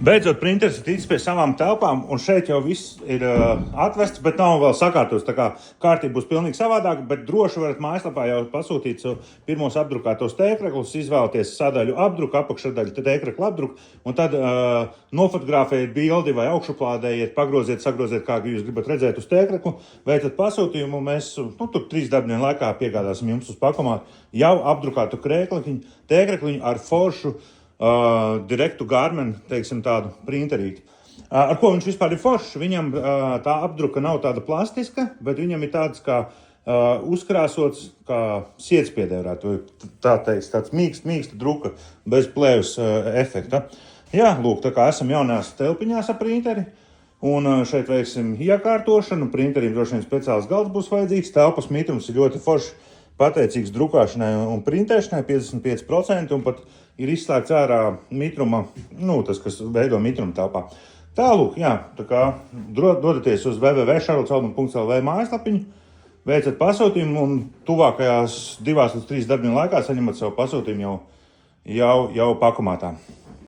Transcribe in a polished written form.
Beidzot, printeris ir ticis pie savām telpām, un šeit jau viss ir atvests, bet nav vēl sakārtots. Tā kā kārtība būs pilnīgi savādāka, bet droši varat mājaslapā jau pasūtīt pirmos apdrukātos tēkreklus, izvēlēties sadaļu apdruku, apakšsadaļu tēkreklu apdruku, un tad nofotografējiet bildi vai augšuplādējiet, pagroziet, sagroziet, kā jūs gribat redzēt uz tēkreklu, veicat pasūtījumu, un mēs tur 3 darbdienu laikā piegādāsim jums uz pakomātu jau apdrukātu tēkrekliņu ar foršu direktu Garmin, teiksim, tādu printerīti. Ar ko viņš vispār ir foršs? Viņam tā apdruka nav tāda plastiska, bet viņam ir tāds kā uzkrāsots, kā sietspiedē varētu, tā teikt, tāds mīksta druka, bez plēvas efekta. Jā, lūk, tā kā esam jaunās telpiņās ar printeri, un šeit veiksim iekārtošanu, printeriem droši vien speciāls galds būs vajadzīgs, telpas mitrums ir ļoti foršs, pateicīgs drukāšanai un printēšanai 55%, un pat ir izslēgts ārā mitruma, tas, kas veido mitrumu telpā. Tālūk, jā, tā kā dodaties uz www.charlotsaldumu.lv mājaslapiņu, veicat pasūtījumu un tuvākajās 2 līdz 3 darbdienu laikā saņemat savu pasūtījumu jau pakomātā.